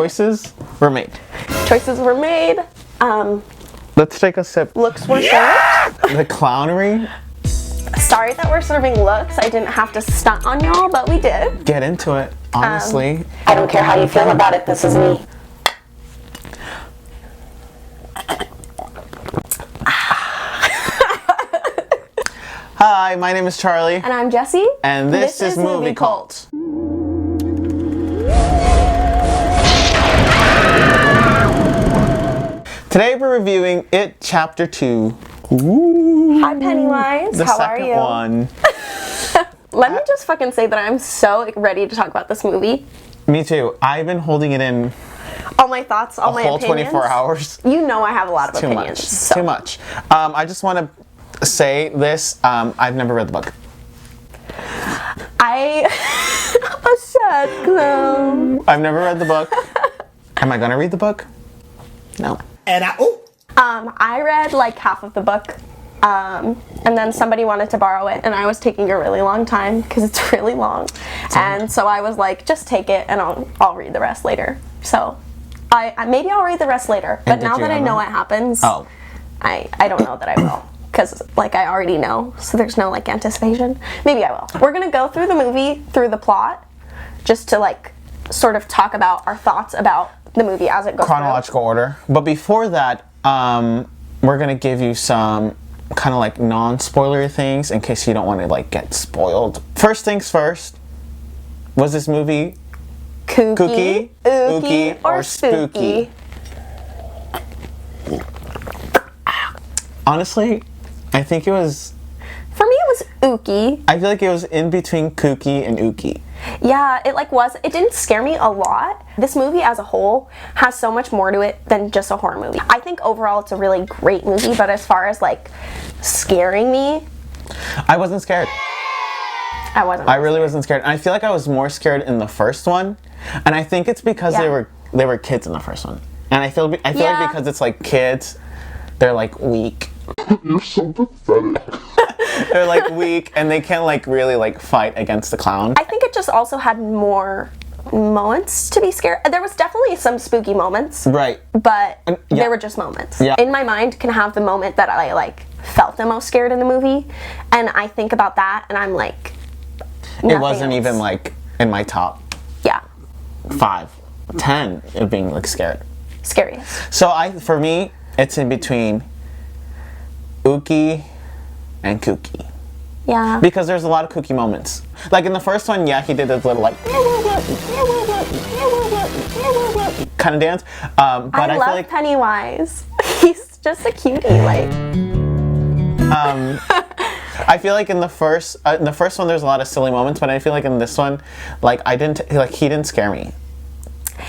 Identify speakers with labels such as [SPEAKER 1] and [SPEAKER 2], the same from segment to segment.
[SPEAKER 1] Choices were made.
[SPEAKER 2] Choices were made.
[SPEAKER 1] Let's take a sip.
[SPEAKER 2] Looks were served.
[SPEAKER 1] The clownery.
[SPEAKER 2] Sorry that we're serving looks. I didn't have to stunt on y'all, but we did.
[SPEAKER 1] Get into it, honestly.
[SPEAKER 2] I don't care how you feel about it. This is me.
[SPEAKER 1] Hi, my name is Charlie.
[SPEAKER 2] And I'm Jessie.
[SPEAKER 1] And this is MovieCult. Today we're reviewing It Chapter 2. Ooh.
[SPEAKER 2] Hi, Pennywise.
[SPEAKER 1] The
[SPEAKER 2] How are
[SPEAKER 1] second
[SPEAKER 2] you?
[SPEAKER 1] one.
[SPEAKER 2] Let me just fucking say that I'm so ready to talk about this movie.
[SPEAKER 1] Me too. I've been holding it in
[SPEAKER 2] All my thoughts, all my
[SPEAKER 1] whole
[SPEAKER 2] opinions.
[SPEAKER 1] 24 hours.
[SPEAKER 2] You know I have a lot of
[SPEAKER 1] Too
[SPEAKER 2] opinions.
[SPEAKER 1] much.
[SPEAKER 2] So.
[SPEAKER 1] Too much. I just want to say this. I've never read the book.
[SPEAKER 2] A sad clown.
[SPEAKER 1] I've never read the book. Am I gonna read the book? No.
[SPEAKER 3] And
[SPEAKER 2] I read like half of the book, and then somebody wanted to borrow it, and I was taking a really long time because it's really long, and so I was like, just take it, and I'll read the rest later. So, maybe I'll read the rest later. But now that I know what happens, I don't know that I will. Because, like, I already know, so there's no, like, anticipation. Maybe I will. We're gonna go through the movie, through the plot, just to, like, sort of talk about our thoughts about the movie as it goes
[SPEAKER 1] Chronological order. But before that, we're gonna give you some kind of, like, non-spoiler things in case you don't want to, like, get spoiled. First things first, was this movie
[SPEAKER 2] Kooky, Ooky, or spooky?
[SPEAKER 1] Honestly, I think it was...
[SPEAKER 2] For me, it was Ooky.
[SPEAKER 1] I feel like it was in between Kooky and Ooky.
[SPEAKER 2] Yeah, it didn't scare me a lot. This movie as a whole has so much more to it than just a horror movie. I think overall it's a really great movie, but as far as like scaring me,
[SPEAKER 1] I wasn't scared.
[SPEAKER 2] I
[SPEAKER 1] really wasn't scared. And I feel like I was more scared in the first one. And I think it's because they were kids in the first one. And I feel like because it's like kids, they're like weak.
[SPEAKER 3] you're so pathetic.
[SPEAKER 1] They're like weak and they can't like really like fight against the clown.
[SPEAKER 2] I think it just also had more moments to be scared. There was definitely some spooky moments.
[SPEAKER 1] Right.
[SPEAKER 2] But they were just moments.
[SPEAKER 1] Yeah.
[SPEAKER 2] In my mind can have the moment that I like felt the most scared in the movie. And I think about that and I'm like,
[SPEAKER 1] it wasn't even like in my top 5, 10 of being like scared.
[SPEAKER 2] Scariest.
[SPEAKER 1] So for me, it's in between Ooky and Kooky.
[SPEAKER 2] Yeah.
[SPEAKER 1] Because there's a lot of Kooky moments. Like in the first one, he did this little like kind of dance. But I
[SPEAKER 2] love
[SPEAKER 1] feel like
[SPEAKER 2] Pennywise. He's just a cutie, like.
[SPEAKER 1] I feel like in the first one there's a lot of silly moments, but I feel like in this one, like he didn't scare me.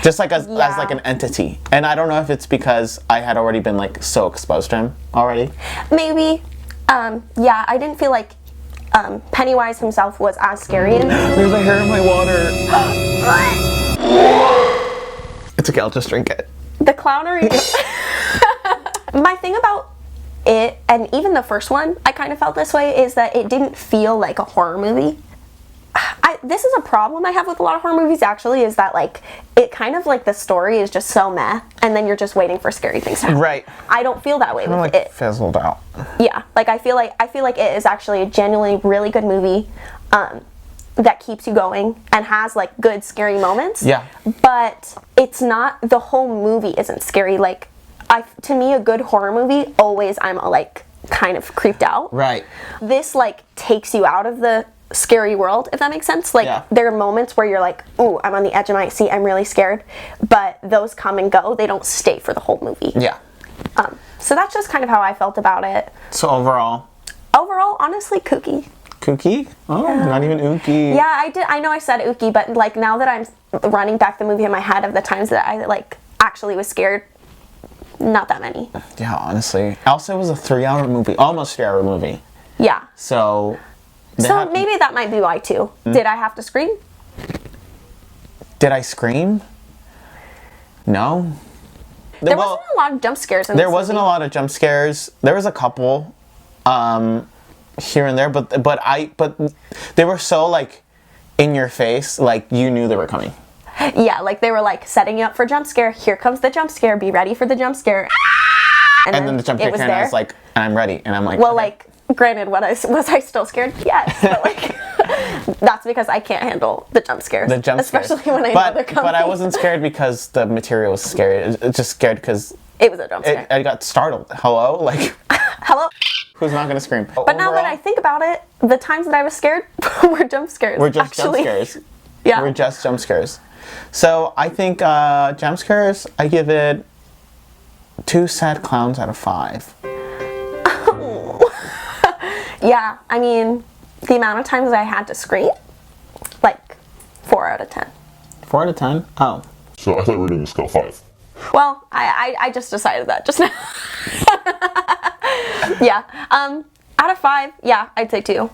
[SPEAKER 1] Just like as like an entity. And I don't know if it's because I had already been like so exposed to him already.
[SPEAKER 2] Maybe. I didn't feel like Pennywise himself was as scary in this movie.
[SPEAKER 1] There's a hair in my water. It's okay, I'll just drink it.
[SPEAKER 2] The clownery. My thing about it, and even the first one, I kind of felt this way, is that it didn't feel like a horror movie. This is a problem I have with a lot of horror movies, actually, is that, like, it kind of, like, the story is just so meh, and then you're just waiting for scary things to happen.
[SPEAKER 1] Right.
[SPEAKER 2] I don't feel that way with
[SPEAKER 1] like
[SPEAKER 2] it.
[SPEAKER 1] Fizzled out.
[SPEAKER 2] Yeah, like, I feel like it is actually a genuinely really good movie, that keeps you going, and has, like, good scary moments.
[SPEAKER 1] Yeah.
[SPEAKER 2] But it's not, the whole movie isn't scary. Like, to me, a good horror movie, always I'm, like, kind of creeped out.
[SPEAKER 1] Right.
[SPEAKER 2] This, like, takes you out of the scary world, if that makes sense. Like, there are moments where you're like, ooh, I'm on the edge of my seat, I'm really scared. But those come and go, they don't stay for the whole movie.
[SPEAKER 1] Yeah.
[SPEAKER 2] So that's just kind of how I felt about it.
[SPEAKER 1] So overall,
[SPEAKER 2] honestly, Kooky.
[SPEAKER 1] Kooky? Oh, not even Ooky.
[SPEAKER 2] Yeah, I know I said Ooky, but, like, now that I'm running back the movie in my head of the times that I, like, actually was scared, not that many.
[SPEAKER 1] Yeah, honestly. Also, it was a 3-hour movie, almost 3-hour movie.
[SPEAKER 2] Yeah.
[SPEAKER 1] So
[SPEAKER 2] Maybe that might be why, too. Did I have to scream?
[SPEAKER 1] Did I scream? No.
[SPEAKER 2] There wasn't a lot of jump scares in this
[SPEAKER 1] There wasn't a lot of jump scares. There was a couple here and there, but they were so, like, in your face, like, you knew they were coming.
[SPEAKER 2] Yeah, like they were like setting you up for a jump scare. Here comes the jump scare. Be ready for the jump scare.
[SPEAKER 1] And then the jump scare came and I was like, and I'm ready. And I'm like,
[SPEAKER 2] well,
[SPEAKER 1] okay.
[SPEAKER 2] like, granted, was I still scared? Yes, but like, that's because I can't handle the jump scares.
[SPEAKER 1] The jump scares.
[SPEAKER 2] Especially when I know they're coming.
[SPEAKER 1] But I wasn't scared because the material was scary. It just scared because
[SPEAKER 2] it was a jump scare.
[SPEAKER 1] I got startled. Hello? Like,
[SPEAKER 2] hello?
[SPEAKER 1] Who's not going to scream?
[SPEAKER 2] But now that I think about it, the times that I was scared were jump scares.
[SPEAKER 1] We're just jump scares.
[SPEAKER 2] Yeah.
[SPEAKER 1] We're just jump scares. So I think jump scares, I give it 2 sad clowns out of 5.
[SPEAKER 2] Yeah, I mean, the amount of times I had to scream, like 4 out of 10.
[SPEAKER 1] 4 out of 10? Oh.
[SPEAKER 3] So I thought we were doing a scale 5.
[SPEAKER 2] Well, I just decided that just now. Yeah. Out of 5, yeah, I'd say 2.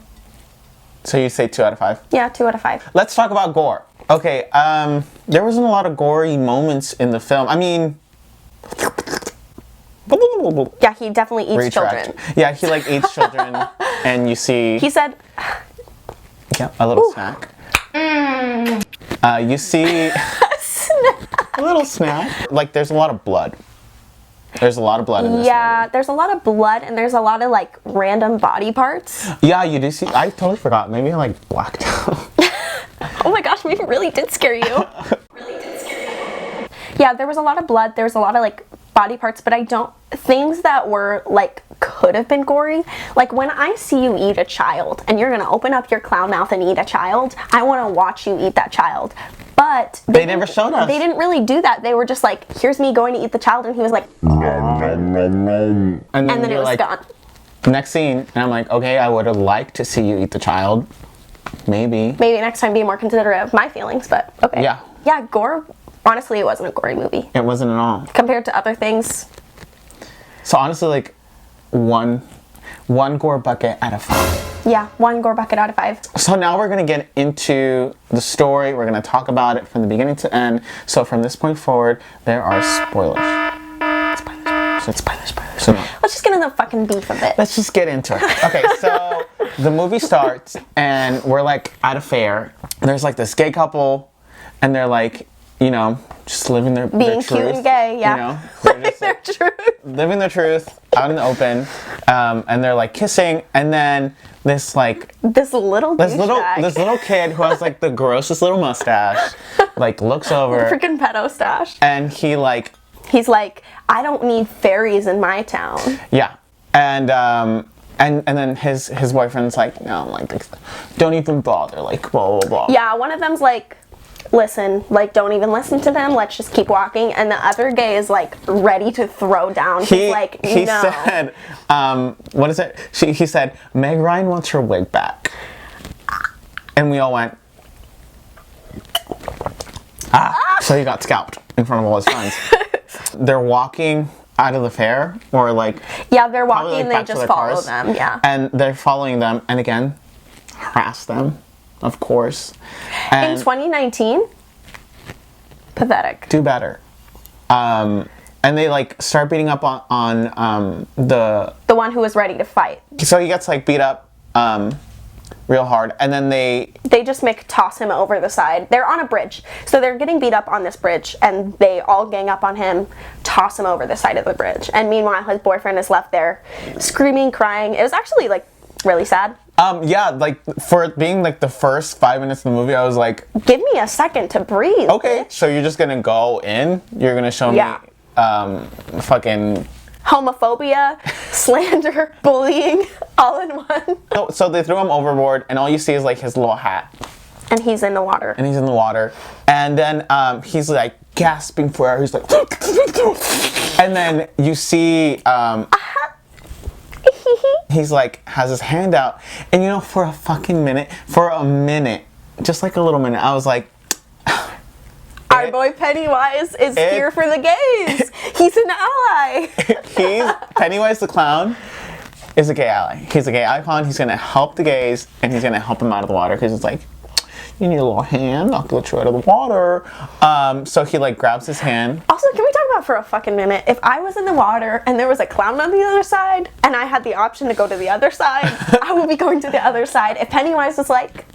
[SPEAKER 1] So you say 2 out of 5?
[SPEAKER 2] Yeah, 2 out of 5.
[SPEAKER 1] Let's talk about gore. Okay, there wasn't a lot of gory moments in the film. I mean...
[SPEAKER 2] Yeah, he definitely eats children.
[SPEAKER 1] Yeah, he like eats children, and you see...
[SPEAKER 2] He said...
[SPEAKER 1] Yeah, a little snack. You see... A little snack. Like, there's a lot of blood. There's a lot of blood in this movie.
[SPEAKER 2] There's a lot of blood, and there's a lot of, like, random body parts.
[SPEAKER 1] Yeah, you do see... I totally forgot. Maybe I, like, blacked out.
[SPEAKER 2] Oh my gosh, maybe it really did scare you. Yeah, there was a lot of blood. There was a lot of, like, body parts, but I don't... Things that were, like, could have been gory. Like, when I see you eat a child, and you're gonna open up your clown mouth and eat a child, I want to watch you eat that child. But...
[SPEAKER 1] They never showed us.
[SPEAKER 2] They didn't really do that. They were just like, here's me going to eat the child, and he was like...
[SPEAKER 1] And
[SPEAKER 2] then it was
[SPEAKER 1] like,
[SPEAKER 2] gone.
[SPEAKER 1] Next scene, and I'm like, okay, I would have liked to see you eat the child. Maybe.
[SPEAKER 2] Maybe next time be more considerate of my feelings, but okay.
[SPEAKER 1] Yeah.
[SPEAKER 2] Yeah, gore... Honestly, it wasn't a gory movie.
[SPEAKER 1] It wasn't at all.
[SPEAKER 2] Compared to other things.
[SPEAKER 1] So honestly, like, one gore bucket out of 5.
[SPEAKER 2] Yeah, 1 gore bucket out of 5.
[SPEAKER 1] So now we're going to get into the story. We're going to talk about it from the beginning to end. So from this point forward, there are spoilers. Spoilers. So no.
[SPEAKER 2] Let's just get into the fucking beef of it.
[SPEAKER 1] Let's just get into it. Okay, so the movie starts, and we're, like, at a fair. There's, like, this gay couple, and they're, like, you know, just living their
[SPEAKER 2] Being
[SPEAKER 1] truth.
[SPEAKER 2] cute and gay, yeah.
[SPEAKER 1] You know, they're just,
[SPEAKER 2] Their truth.
[SPEAKER 1] living their truth out in the open, and they're, like, kissing, and then this, like...
[SPEAKER 2] This little
[SPEAKER 1] kid who has, like, the grossest little mustache, like, looks over...
[SPEAKER 2] Freaking pedo stash.
[SPEAKER 1] And he, like...
[SPEAKER 2] He's like, I don't need fairies in my town.
[SPEAKER 1] Yeah. And then his boyfriend's like, no, like, don't even bother, like, blah, blah, blah.
[SPEAKER 2] Yeah, one of them's like, listen, like, don't even listen to them, let's just keep walking. And the other gay is, like, ready to throw down. He's like, no.
[SPEAKER 1] He said, what is it? He said, Meg Ryan wants her wig back. And we all went, so he got scalped in front of all his friends. They're walking out of the fair, or like...
[SPEAKER 2] Yeah, they're walking,
[SPEAKER 1] like,
[SPEAKER 2] and they just follow them, yeah.
[SPEAKER 1] And they're following them, and again, harass them, of course. And
[SPEAKER 2] in 2019, pathetic.
[SPEAKER 1] Do better. And they, like, start beating up on the
[SPEAKER 2] one who was ready to fight.
[SPEAKER 1] So he gets, like, beat up real hard, and then they
[SPEAKER 2] just toss him over the side. They're on a bridge, so they're getting beat up on this bridge, and they all gang up on him, toss him over the side of the bridge. And meanwhile, his boyfriend is left there screaming, crying. It was actually, like, really sad.
[SPEAKER 1] Yeah, like, for it being, like, the first 5 minutes of the movie, I was like,
[SPEAKER 2] give me a second to breathe.
[SPEAKER 1] Okay, so you're just gonna go in? You're gonna show me fucking
[SPEAKER 2] homophobia, slander, bullying, all in one.
[SPEAKER 1] So they threw him overboard, and all you see is, like, his little hat.
[SPEAKER 2] And he's in the water.
[SPEAKER 1] And then he's, like, gasping for air. He's like... And then you see... he's, like, has his hand out. And, you know, for a minute, just, like, a little minute, I was like...
[SPEAKER 2] Our boy Pennywise is here for the gays. He's an ally.
[SPEAKER 1] Pennywise the clown is a gay ally. He's a gay icon. He's gonna help the gays, and he's gonna help them out of the water, because it's like, you need a little hand, I'll get you out of the water. So he, like, grabs his hand.
[SPEAKER 2] Also, can we talk about for a fucking minute, if I was in the water and there was a clown on the other side, and I had the option to go to the other side, I would be going to the other side. If Pennywise was like...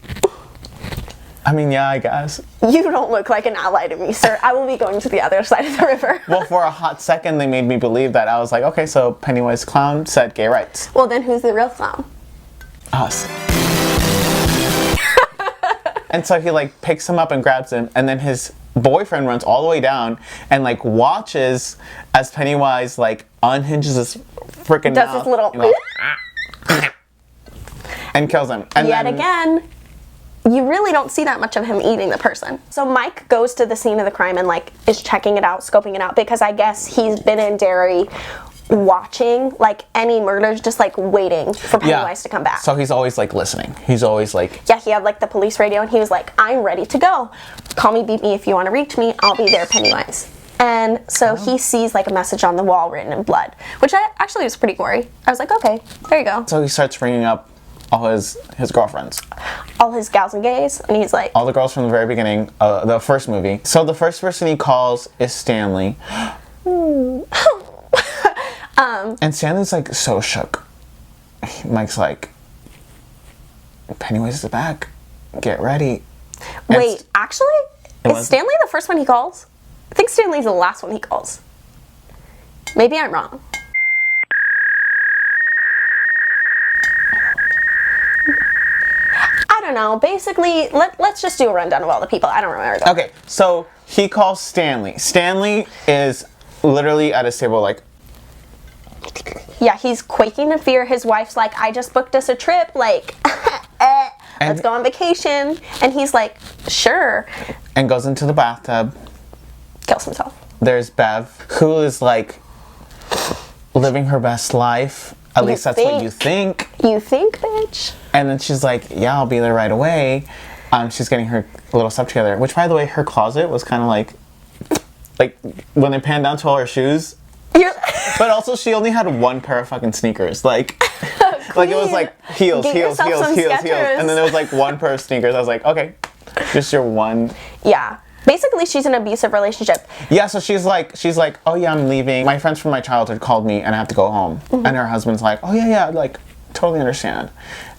[SPEAKER 1] I mean, yeah, I guess.
[SPEAKER 2] You don't look like an ally to me, sir. I will be going to the other side of the river.
[SPEAKER 1] Well, for a hot second, they made me believe that. I was like, okay, so Pennywise clown said gay rights.
[SPEAKER 2] Well, then who's the real clown?
[SPEAKER 1] Us. And so he like picks him up and grabs him, and then his boyfriend runs all the way down and like watches as Pennywise like unhinges his freaking
[SPEAKER 2] Does
[SPEAKER 1] mouth,
[SPEAKER 2] his little...
[SPEAKER 1] you know, and kills him. And
[SPEAKER 2] Yet
[SPEAKER 1] then,
[SPEAKER 2] again, you really don't see that much of him eating the person. So Mike goes to the scene of the crime and like is checking it out, scoping it out, because I guess he's been in Derry watching like any murders, just like waiting for Pennywise to come back.
[SPEAKER 1] So he's always like listening. He's always like...
[SPEAKER 2] Yeah, he had like the police radio and he was like, I'm ready to go. Call me, beep me if you want to reach me. I'll be there, Pennywise. And so he sees like a message on the wall written in blood, which actually was pretty gory. I was like, okay, there you go.
[SPEAKER 1] So he starts ringing up all his girlfriends.
[SPEAKER 2] All his gals and gays, and he's like...
[SPEAKER 1] All the girls from the very beginning, the first movie. So the first person he calls is Stanley. And Stanley's like so shook. Mike's like, Pennywise is back. Get ready. And
[SPEAKER 2] Wait, actually? Is Stanley the first one he calls? I think Stanley's the last one he calls. Maybe I'm wrong. I don't know. Basically, let's just do a rundown of all the people. I don't remember.
[SPEAKER 1] Okay, so he calls Stanley. Stanley is literally at his table like...
[SPEAKER 2] Yeah, he's quaking in fear. His wife's like, I just booked us a trip. Like, let's go on vacation. And he's like, sure.
[SPEAKER 1] And goes into the bathtub.
[SPEAKER 2] Kills himself.
[SPEAKER 1] There's Bev, who is like living her best life. At least that's what you think.
[SPEAKER 2] You think, bitch?
[SPEAKER 1] And then she's like, yeah, I'll be there right away. She's getting her little stuff together. Which, by the way, her closet was kind of like when they panned down to all her shoes. But also, she only had one pair of fucking sneakers. Like it was like heels. And then there was like one pair of sneakers. I was like, okay, just your one.
[SPEAKER 2] Yeah. Basically, she's in an abusive relationship.
[SPEAKER 1] Yeah, so she's like, oh yeah, I'm leaving. My friends from my childhood called me and I have to go home. Mm-hmm. And her husband's like, oh yeah, like, totally understand.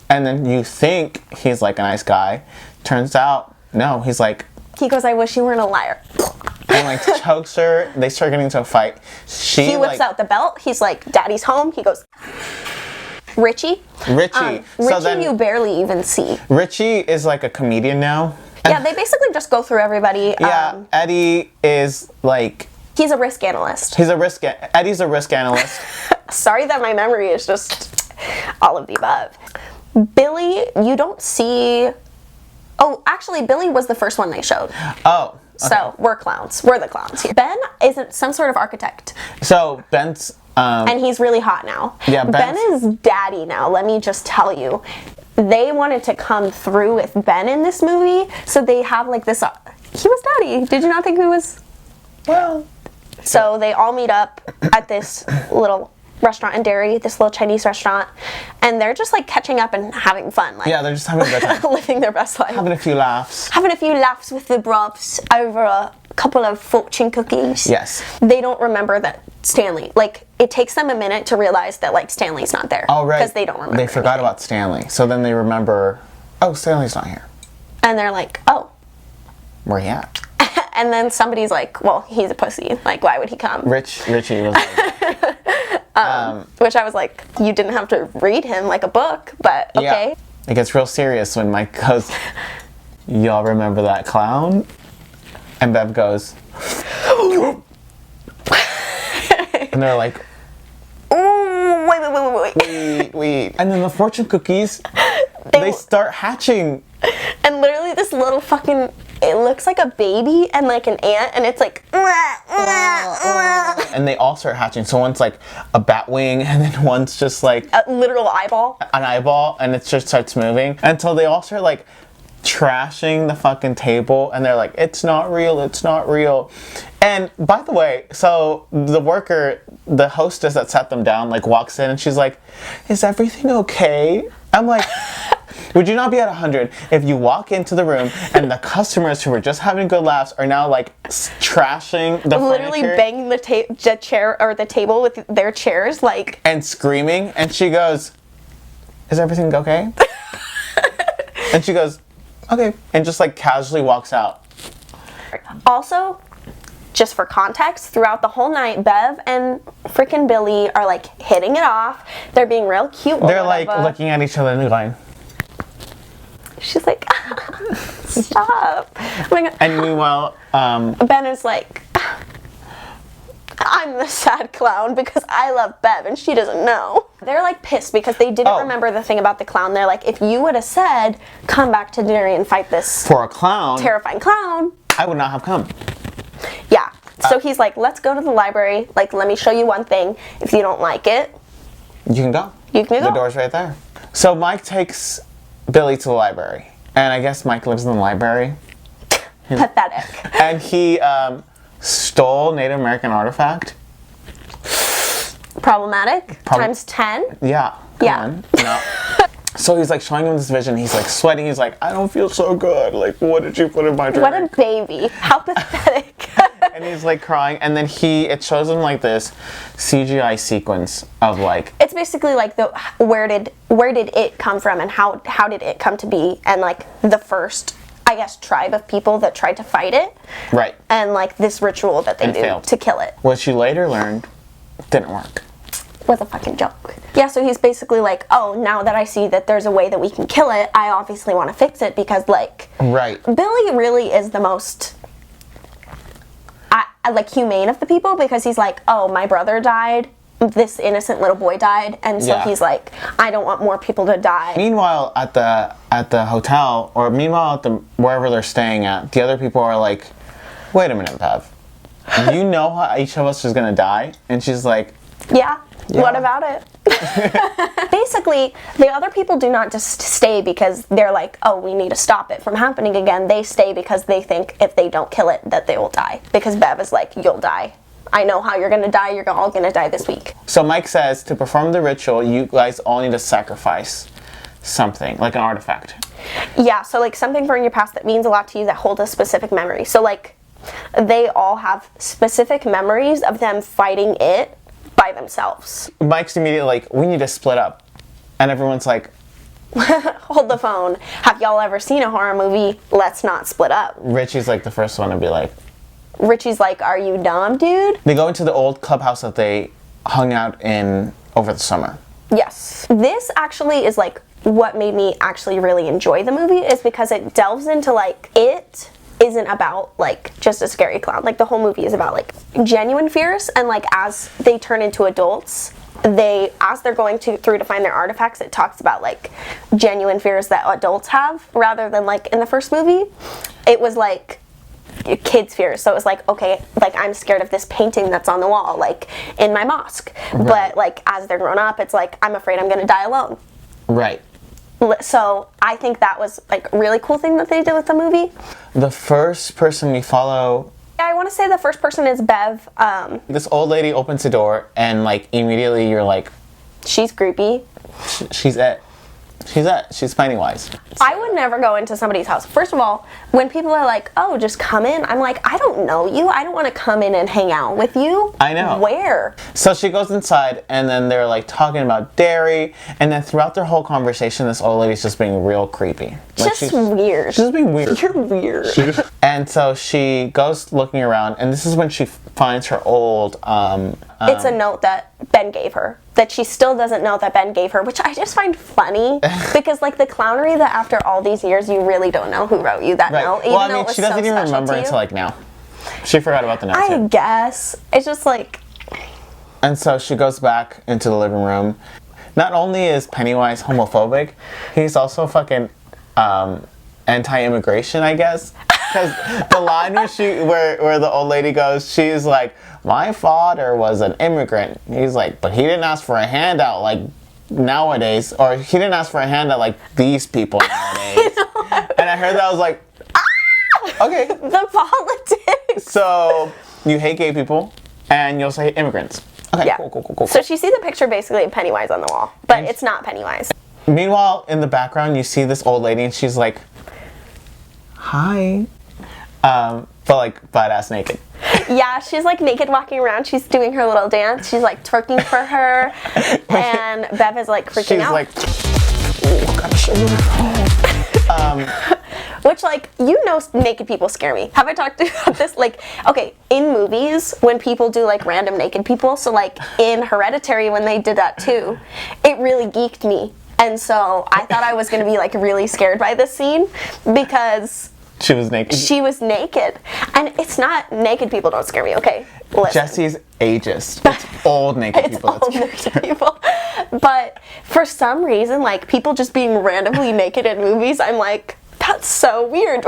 [SPEAKER 1] And then you think he's like a nice guy. Turns out, no, he's like...
[SPEAKER 2] He goes, I wish you weren't a liar.
[SPEAKER 1] And like chokes her. They start getting into a fight.
[SPEAKER 2] He whips out the belt. He's like, Daddy's home. He goes, Richie.
[SPEAKER 1] Richie.
[SPEAKER 2] So then, you barely even see.
[SPEAKER 1] Richie is like a comedian now.
[SPEAKER 2] Yeah, they basically just go through everybody.
[SPEAKER 1] Yeah, Eddie is like...
[SPEAKER 2] He's a risk analyst.
[SPEAKER 1] Eddie's a risk analyst.
[SPEAKER 2] Sorry that my memory is just all of the above. Billy, you don't see... Oh, actually, Billy was the first one they showed.
[SPEAKER 1] Oh. Okay.
[SPEAKER 2] So, we're clowns. We're the clowns here. Ben isn't some sort of architect.
[SPEAKER 1] So, Ben's...
[SPEAKER 2] and he's really hot now.
[SPEAKER 1] Yeah,
[SPEAKER 2] Ben is daddy now, let me just tell you. They wanted to come through with Ben in this movie, so they have like this... he was daddy. Did you not think he was...
[SPEAKER 1] Well...
[SPEAKER 2] So they all meet up at this little restaurant in Derry, this little Chinese restaurant, and they're just like catching up and having fun. Like,
[SPEAKER 1] yeah, they're just having a good time.
[SPEAKER 2] Living their best life.
[SPEAKER 1] Having a few laughs.
[SPEAKER 2] Having a few laughs with the brobs over a couple of fortune cookies.
[SPEAKER 1] Yes.
[SPEAKER 2] They don't remember that Stanley, like, it takes them a minute to realize that, like, Stanley's not there.
[SPEAKER 1] Oh, right.
[SPEAKER 2] Because they don't remember.
[SPEAKER 1] They forgot about Stanley. So then they remember, oh, Stanley's not here.
[SPEAKER 2] And they're like, oh.
[SPEAKER 1] Where he at?
[SPEAKER 2] And then somebody's like, well, he's a pussy. Like, why would he come?
[SPEAKER 1] Richie was like...
[SPEAKER 2] which I was like, you didn't have to read him like a book, but okay.
[SPEAKER 1] Yeah. It gets real serious when Mike goes, y'all remember that clown? And Bev goes... and they're like...
[SPEAKER 2] Ooh, wait.
[SPEAKER 1] And then the fortune cookies, they start hatching.
[SPEAKER 2] And literally this little fucking... It looks like a baby and like an ant, and it's like...
[SPEAKER 1] And they all start hatching. So one's like a bat wing, and then one's just like...
[SPEAKER 2] a literal eyeball.
[SPEAKER 1] An eyeball, and it just starts moving. Until they all start like trashing the fucking table, and they're like, it's not real. And by the way, so the worker, the hostess that sat them down, like walks in and she's like, is everything okay? I'm like... Would you not be at 100 if you walk into the room and the customers who were just having good laughs are now like trashing the
[SPEAKER 2] literally
[SPEAKER 1] furniture?
[SPEAKER 2] Banging the chair or the table with their chairs, like,
[SPEAKER 1] and screaming, and she goes, is everything okay? And she goes, okay, and just like casually walks out.
[SPEAKER 2] Also, just for context, throughout the whole night, Bev and freaking Billy are like hitting it off. They're being real cute.
[SPEAKER 1] They're like looking at each other and going.
[SPEAKER 2] She's like, stop. Oh my God.
[SPEAKER 1] And meanwhile,
[SPEAKER 2] Ben is like, I'm the sad clown because I love Bev and she doesn't know. They're like pissed because they didn't remember the thing about the clown. They're like, if you would have said, come back to dinner and fight this
[SPEAKER 1] for a clown,
[SPEAKER 2] terrifying clown,
[SPEAKER 1] I would not have come.
[SPEAKER 2] Yeah. So he's like, let's go to the library. Like, let me show you one thing. If you don't like it,
[SPEAKER 1] you can go.
[SPEAKER 2] You can go.
[SPEAKER 1] The door's right there. So Mike takes Billy to the library. And I guess Mike lives in the library.
[SPEAKER 2] Pathetic.
[SPEAKER 1] And he stole Native American artifact.
[SPEAKER 2] Problematic. Times 10.
[SPEAKER 1] Yeah.
[SPEAKER 2] Yeah.
[SPEAKER 1] No. So he's like showing him this vision. He's like sweating. He's like, I don't feel so good. Like, what did you put in my drink?
[SPEAKER 2] What a baby. How pathetic.
[SPEAKER 1] And he's like crying. And then it shows him like this CGI sequence of like.
[SPEAKER 2] It's basically like where did it come from and how did it come to be, and like the first, I guess, tribe of people that tried to fight it.
[SPEAKER 1] Right.
[SPEAKER 2] And like this ritual that they do
[SPEAKER 1] failed.
[SPEAKER 2] to kill it.
[SPEAKER 1] Which you later learned didn't work.
[SPEAKER 2] Was a fucking joke. Yeah, so he's basically like, oh, now that I see that there's a way that we can kill it, I obviously want to fix it because, like,
[SPEAKER 1] right.
[SPEAKER 2] Billy really is the most, like, humane of the people because he's like, oh, my brother died, this innocent little boy died, and so he's like, I don't want more people to die.
[SPEAKER 1] Meanwhile, at the hotel, or meanwhile at the wherever they're staying at, the other people are like, wait a minute, Bev. You know how each of us is gonna die? And she's like,
[SPEAKER 2] yeah. What about it? Basically, the other people do not just stay because they're like, oh, we need to stop it from happening again. They stay because they think if they don't kill it, that they will die. Because Bev is like, you'll die. I know how you're gonna die. You're all gonna die this week.
[SPEAKER 1] So Mike says, to perform the ritual, you guys all need to sacrifice something, like an artifact.
[SPEAKER 2] Yeah, so like something from your past that means a lot to you that holds a specific memory. So like, they all have specific memories of them fighting it by themselves.
[SPEAKER 1] Mike's immediately like, we need to split up. And everyone's like,
[SPEAKER 2] hold the phone. Have y'all ever seen a horror movie? Let's not split up.
[SPEAKER 1] Richie's like the first one to be like.
[SPEAKER 2] Richie's like, are you dumb, dude?
[SPEAKER 1] They go into the old clubhouse that they hung out in over the summer.
[SPEAKER 2] Yes. This actually is like what made me actually really enjoy the movie, is because it delves into like, it isn't about like just a scary clown. Like the whole movie is about like genuine fears, and like as they turn into adults, as they're going through to find their artifacts, it talks about like genuine fears that adults have, rather than like in the first movie it was like kids' fears. So it was like, okay, like I'm scared of this painting that's on the wall like in my mosque. Right. But like as they're grown up, it's like, I'm afraid I'm gonna die alone.
[SPEAKER 1] Right.
[SPEAKER 2] So I think that was like a really cool thing that they did with the movie.
[SPEAKER 1] The first person we follow,
[SPEAKER 2] I want to say the first person is Bev.
[SPEAKER 1] This old lady opens the door and like immediately you're like,
[SPEAKER 2] she's creepy.
[SPEAKER 1] She's it. She's Pennywise.
[SPEAKER 2] I would never go into somebody's house. First of all, when people are like, oh, just come in, I'm like, I don't know you. I don't want to come in and hang out with you.
[SPEAKER 1] I know.
[SPEAKER 2] Where?
[SPEAKER 1] So she goes inside and then they're like talking about dairy, and then throughout their whole conversation, this old lady's just being real creepy. Like
[SPEAKER 2] just weird.
[SPEAKER 1] She's just being weird.
[SPEAKER 2] You're weird.
[SPEAKER 1] And so she goes looking around, and this is when she finds her old...
[SPEAKER 2] it's a note that Ben gave her, that she still doesn't know that Ben gave her, which I just find funny, because like the clownery that after all these years you really don't know who wrote you that note, even
[SPEAKER 1] well, I
[SPEAKER 2] though
[SPEAKER 1] mean,
[SPEAKER 2] it was
[SPEAKER 1] she doesn't
[SPEAKER 2] so
[SPEAKER 1] even
[SPEAKER 2] special
[SPEAKER 1] remember
[SPEAKER 2] to you.
[SPEAKER 1] until like now. She forgot about the note
[SPEAKER 2] I
[SPEAKER 1] too.
[SPEAKER 2] guess. It's just like...
[SPEAKER 1] And so she goes back into the living room. Not only is Pennywise homophobic, he's also fucking anti-immigration, I guess. Because the line where the old lady goes, she's like, my father was an immigrant. He's like, but he didn't ask for a handout like nowadays, or he didn't ask for a handout like these people nowadays. And I heard that, I was like, okay.
[SPEAKER 2] The politics.
[SPEAKER 1] So you hate gay people, and you'll say immigrants. Okay,
[SPEAKER 2] yeah.
[SPEAKER 1] Cool.
[SPEAKER 2] So she sees a picture basically of Pennywise on the wall, but it's not Pennywise.
[SPEAKER 1] Meanwhile, in the background, you see this old lady, and she's like, hi. But like butt-ass naked.
[SPEAKER 2] Yeah, she's like naked walking around. She's doing her little dance. She's like twerking for her. And Bev is like freaking out.
[SPEAKER 1] She's like, oh, I gotta show you.
[SPEAKER 2] Which, like, naked people scare me. Have I talked to you about this? Like, okay, in movies, when people do, like, random naked people, so, like, in Hereditary, when they did that, too, it really geeked me. And so I thought I was going to be, like, really scared by this scene, because...
[SPEAKER 1] She was naked?
[SPEAKER 2] She was naked. And it's not... Naked people don't scare me, okay? Listen.
[SPEAKER 1] Jesse's ageist. It's old naked people.
[SPEAKER 2] It's old naked people. But for some reason, like, people just being randomly naked in movies, I'm like, that's so weird.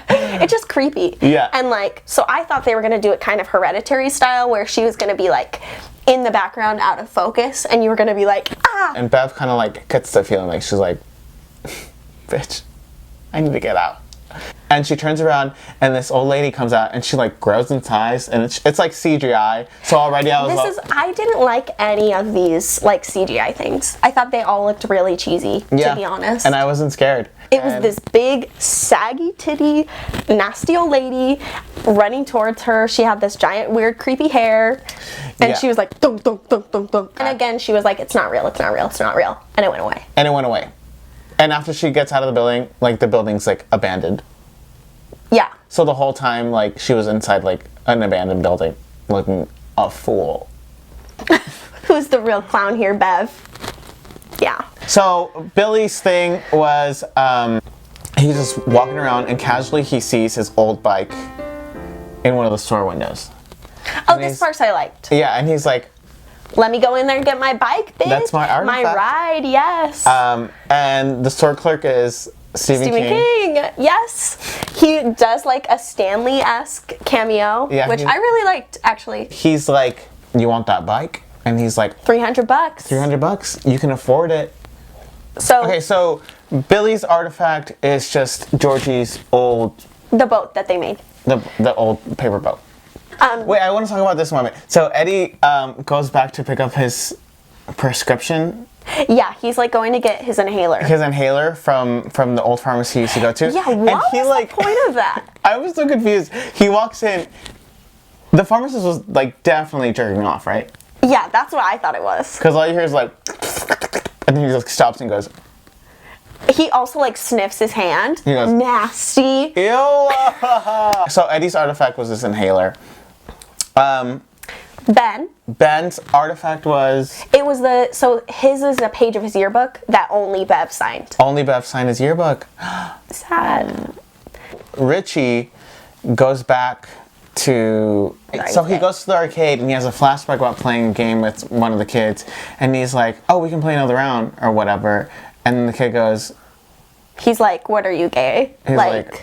[SPEAKER 2] It's just creepy.
[SPEAKER 1] Yeah.
[SPEAKER 2] And, like, so I thought they were going to do it kind of Hereditary style, where she was going to be, like, in the background, out of focus, and you were going to be like, ah!
[SPEAKER 1] And Bev kind of, like, gets the feeling like she's like, bitch, I need to get out. And she turns around, and this old lady comes out, and she, like, grows in size, and it's like CGI. So already I was
[SPEAKER 2] I didn't like any of these, like, CGI things. I thought they all looked really cheesy, to be honest.
[SPEAKER 1] And I wasn't scared.
[SPEAKER 2] It was this big, saggy titty, nasty old lady running towards her. She had this giant, weird, creepy hair. And she was like, dunk, dunk, dunk, dunk, dunk. And again, she was like, it's not real, it's not real, it's not real. And it went away.
[SPEAKER 1] And after she gets out of the building, like, the building's, like, abandoned.
[SPEAKER 2] Yeah.
[SPEAKER 1] So the whole time, like, she was inside, like, an abandoned building, looking a fool.
[SPEAKER 2] Who's the real clown here, Bev? Yeah.
[SPEAKER 1] So Billy's thing was, he's just walking around, and casually he sees his old bike in one of the store windows.
[SPEAKER 2] Oh, this part I liked.
[SPEAKER 1] Yeah, and he's like,
[SPEAKER 2] let me go in there and get my bike, bitch.
[SPEAKER 1] That's my artifact.
[SPEAKER 2] My ride, yes.
[SPEAKER 1] And the store clerk is Stephen King.
[SPEAKER 2] Yes. He does, like, a Stanley-esque cameo, which I really liked, actually.
[SPEAKER 1] He's like, you want that bike? And he's like,
[SPEAKER 2] $300.
[SPEAKER 1] $300? You can afford it.
[SPEAKER 2] So
[SPEAKER 1] okay, so Billy's artifact is just Georgie's old...
[SPEAKER 2] The boat that they made.
[SPEAKER 1] The old paper boat. Wait, I want to talk about this moment. So Eddie goes back to pick up his prescription.
[SPEAKER 2] Yeah, he's, like, going to get his inhaler.
[SPEAKER 1] His inhaler from the old pharmacy he used to go to.
[SPEAKER 2] Yeah, what was the point of that?
[SPEAKER 1] I was so confused. He walks in. The pharmacist was, like, definitely jerking off, right?
[SPEAKER 2] Yeah, that's what I thought it was.
[SPEAKER 1] Because all you hear is, like... And then he just stops and goes...
[SPEAKER 2] He also, like, sniffs his hand.
[SPEAKER 1] He goes...
[SPEAKER 2] Nasty.
[SPEAKER 1] Ew! So Eddie's artifact was this inhaler. Ben's artifact was...
[SPEAKER 2] It was so his is a page of his yearbook that only Bev signed.
[SPEAKER 1] Only Bev signed his yearbook.
[SPEAKER 2] Sad.
[SPEAKER 1] Richie goes back to... So he goes to the arcade and he has a flashback about playing a game with one of the kids. And he's like, oh, we can play another round or whatever. And then the kid goes...
[SPEAKER 2] He's like, what are you, gay?
[SPEAKER 1] He's like...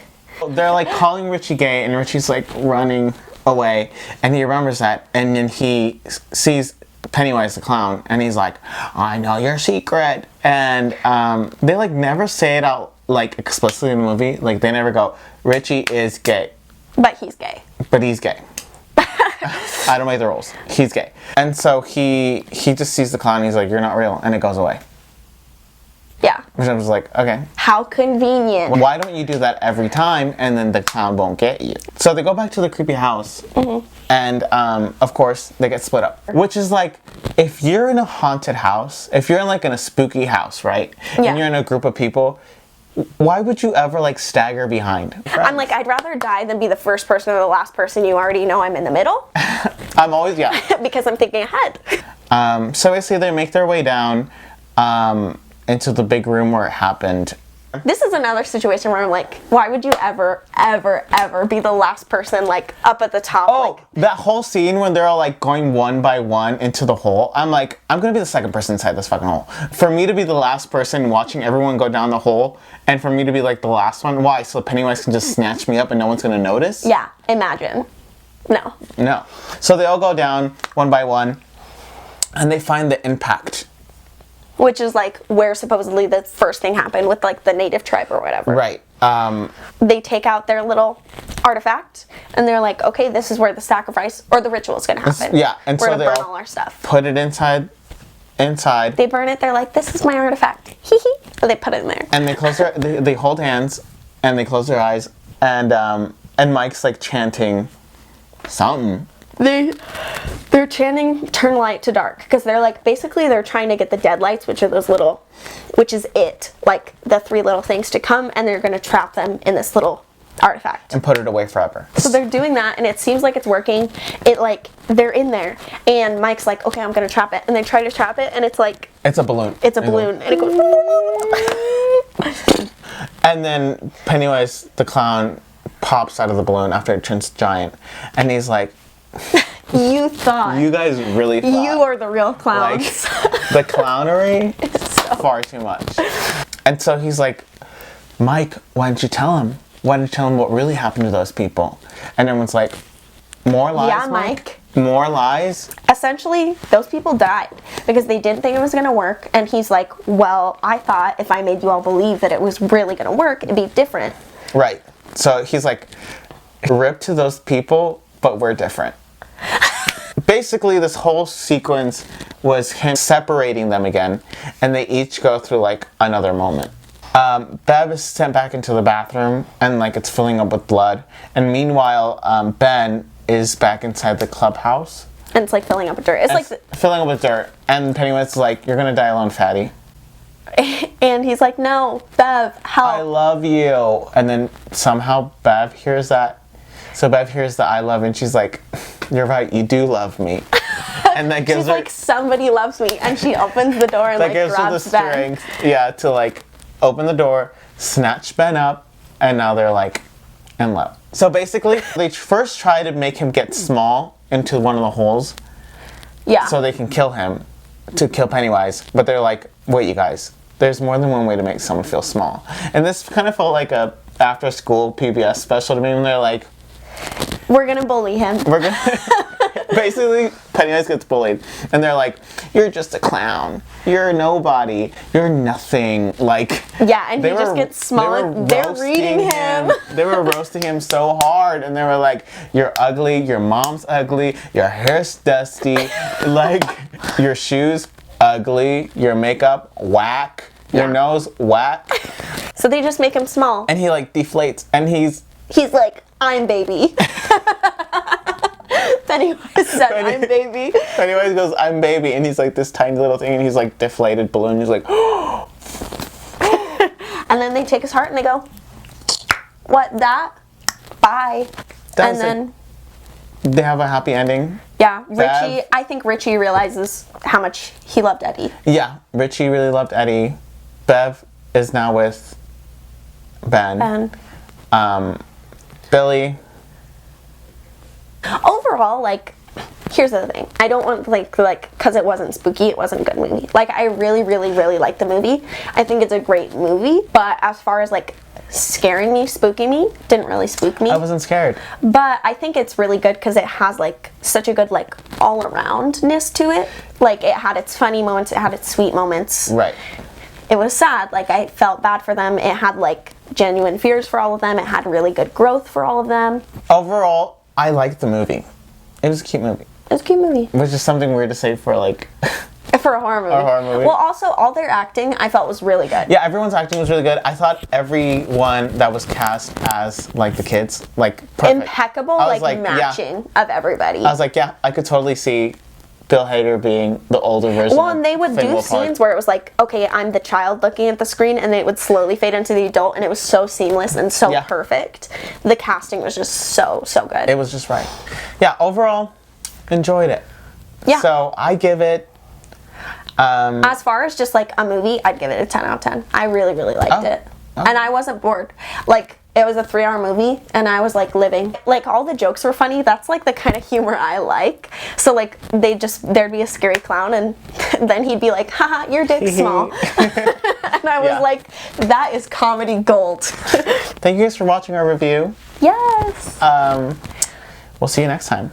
[SPEAKER 1] They're, like, calling Richie gay, and Richie's, like, running away. And he remembers that. And then he sees Pennywise the clown. And he's like, I know your secret. And they, like, never say it out, like, explicitly in the movie. Like, they never go, Richie is gay.
[SPEAKER 2] But he's gay.
[SPEAKER 1] But he's gay. I don't make the rules. He's gay. And so he just sees the clown and he's like, you're not real. And it goes away.
[SPEAKER 2] Yeah.
[SPEAKER 1] Which I was like, okay.
[SPEAKER 2] How convenient.
[SPEAKER 1] Why don't you do that every time and then the clown won't get you? So they go back to the creepy house. Mm-hmm. And, of course, they get split up. Which is like, if you're in a haunted house, if you're in, like, in a spooky house, right? Yeah. And you're in a group of people... Why would you ever, like, stagger behind?
[SPEAKER 2] I'm like, I'd rather die than be the first person or the last person. You already know I'm in the middle.
[SPEAKER 1] I'm always, yeah.
[SPEAKER 2] Because I'm thinking ahead.
[SPEAKER 1] So basically they make their way down into the big room where it happened.
[SPEAKER 2] This is another situation where I'm like, why would you ever, ever, ever be the last person, like, up at the top?
[SPEAKER 1] Oh, like, that whole scene when they're all, like, going one by one into the hole. I'm like, I'm gonna be the second person inside this fucking hole. For me to be the last person watching everyone go down the hole, and for me to be, like, the last one, why? So Pennywise can just snatch me up and no one's gonna notice?
[SPEAKER 2] Yeah, imagine. No.
[SPEAKER 1] No. So they all go down one by one, and they find the impact.
[SPEAKER 2] Which is, like, where supposedly the first thing happened with, like, the native tribe or whatever.
[SPEAKER 1] Right.
[SPEAKER 2] They take out their little artifact, and they're like, okay, this is where the sacrifice or the ritual is going to happen.
[SPEAKER 1] Yeah, and
[SPEAKER 2] we're
[SPEAKER 1] so
[SPEAKER 2] going
[SPEAKER 1] they
[SPEAKER 2] to burn
[SPEAKER 1] all
[SPEAKER 2] all our stuff.
[SPEAKER 1] Put it inside.
[SPEAKER 2] They burn it, they're like, this is my artifact. Hee hee. They put it in there.
[SPEAKER 1] And they close they hold hands, and they close their eyes, and Mike's, like, chanting something.
[SPEAKER 2] They they're chanting turn light to dark because they're like basically they're trying to get the dead lights, which are those little, which is it, like the 3 little things to come, and they're gonna trap them in this little artifact
[SPEAKER 1] and put it away forever.
[SPEAKER 2] So they're doing that, and it seems like it's working. It like they're in there, and Mike's like, okay, I'm gonna trap it, and they try to trap it, and it's like
[SPEAKER 1] it's a balloon.
[SPEAKER 2] It's a balloon, and it goes.
[SPEAKER 1] And then Pennywise the clown pops out of the balloon after it turns giant, and he's like,
[SPEAKER 2] "You thought
[SPEAKER 1] you guys really thought
[SPEAKER 2] you are the real clowns."
[SPEAKER 1] Like the clownery, far too much. And so he's like, Mike, why didn't you tell him? Why didn't you tell him what really happened to those people? And everyone's like, more lies,
[SPEAKER 2] Yeah, Mike.
[SPEAKER 1] More lies?
[SPEAKER 2] Essentially, those people died because they didn't think it was going to work. And he's like, well, I thought if I made you all believe that it was really going to work, it'd be different.
[SPEAKER 1] Right. So he's like, rip to those people, but we're different. Basically, this whole sequence was him separating them again, and they each go through like another moment. Bev is sent back into the bathroom, and like it's filling up with blood. And meanwhile, Ben is back inside the clubhouse.
[SPEAKER 2] And it's like filling up with dirt. It's like
[SPEAKER 1] filling up with dirt. And Pennywise is like, "You're gonna die alone, fatty."
[SPEAKER 2] And he's like, "No, Bev, help!
[SPEAKER 1] I love you." And then somehow Bev hears that. So Bev hears the "I love," and she's like, "You're right, you do love me." And that gives
[SPEAKER 2] She's
[SPEAKER 1] her
[SPEAKER 2] like, "Somebody loves me," and she opens the door and
[SPEAKER 1] that
[SPEAKER 2] like
[SPEAKER 1] gives her the
[SPEAKER 2] grabs Ben.
[SPEAKER 1] strength, yeah, to like open the door, snatch Ben up, and now they're like in love. So basically, they first try to make him get small into one of the holes,
[SPEAKER 2] Yeah.
[SPEAKER 1] so they can kill him, to kill Pennywise. But they're like, wait, you guys, there's more than one way to make someone feel small. And this kind of felt like a after-school PBS special to me, when they're like,
[SPEAKER 2] we're gonna bully him.
[SPEAKER 1] we're gonna. Basically, Pennywise gets bullied, and they're like, "You're just a clown. You're nobody. You're nothing." Like,
[SPEAKER 2] Yeah, and he just gets smaller. They're reading him.
[SPEAKER 1] They were roasting him so hard, and they were like, "You're ugly. Your mom's ugly. Your hair's dusty. Like, your shoes ugly. Your makeup whack. Your nose whack."
[SPEAKER 2] So they just make him small.
[SPEAKER 1] And he like deflates, and he's
[SPEAKER 2] like, "I'm baby." Pennywise said, "I'm baby."
[SPEAKER 1] Pennywise goes, "I'm baby," and he's like this tiny little thing, and he's like deflated balloon. He's like,
[SPEAKER 2] And then they take his heart and they go, "What, that? Bye."
[SPEAKER 1] That was
[SPEAKER 2] and then,
[SPEAKER 1] they have a happy ending.
[SPEAKER 2] yeah,
[SPEAKER 1] Bev.
[SPEAKER 2] Richie, I think Richie realizes how much he loved Eddie.
[SPEAKER 1] Yeah, Richie really loved Eddie. Bev is now with Ben. Billy.
[SPEAKER 2] Overall, like, here's the thing. I don't want, like, because it wasn't spooky, it wasn't a good movie. Like, I really, really, really like the movie. I think it's a great movie, but as far as, like, scaring me, spooking me, didn't really spook me.
[SPEAKER 1] I wasn't scared.
[SPEAKER 2] But I think it's really good because it has, like, such a good, like, all-aroundness to it. Like, it had its funny moments, it had its sweet moments.
[SPEAKER 1] Right.
[SPEAKER 2] It was sad. Like, I felt bad for them. It had, like, genuine fears for all of them. It had really good growth for all of them.
[SPEAKER 1] Overall, I liked the movie. It was a cute movie.
[SPEAKER 2] It was a cute movie.
[SPEAKER 1] Which is something weird to say for, like...
[SPEAKER 2] For a horror movie.
[SPEAKER 1] A horror movie.
[SPEAKER 2] Well, also, all their acting, I felt was really good.
[SPEAKER 1] Yeah, everyone's acting was really good. I thought everyone that was cast as, like, the kids, like, perfect.
[SPEAKER 2] Impeccable,
[SPEAKER 1] I was
[SPEAKER 2] like
[SPEAKER 1] yeah.
[SPEAKER 2] matching of everybody.
[SPEAKER 1] I was like, yeah, I could totally see Bill Hader being the older version
[SPEAKER 2] Well,
[SPEAKER 1] of
[SPEAKER 2] and they would
[SPEAKER 1] Finn
[SPEAKER 2] do
[SPEAKER 1] Wolfhard.
[SPEAKER 2] scenes where it was like, okay, I'm the child looking at the screen, and then it would slowly fade into the adult, and it was so seamless and so
[SPEAKER 1] Yeah.
[SPEAKER 2] perfect. The casting was just so, so good.
[SPEAKER 1] It was just right. Yeah, overall, enjoyed it.
[SPEAKER 2] Yeah.
[SPEAKER 1] So, I give it...
[SPEAKER 2] As far as just like a movie, I'd give it a 10 out of 10. I really, really liked it.
[SPEAKER 1] Oh.
[SPEAKER 2] And I wasn't bored. Like, it was a 3-hour movie, and I was like living. Like, all the jokes were funny. That's like the kind of humor I like. So like, there'd be a scary clown, and then he'd be like, haha, your dick's small. And I was
[SPEAKER 1] Yeah.
[SPEAKER 2] like, that is comedy gold.
[SPEAKER 1] Thank you guys for watching our review.
[SPEAKER 2] Yes.
[SPEAKER 1] We'll see you next time.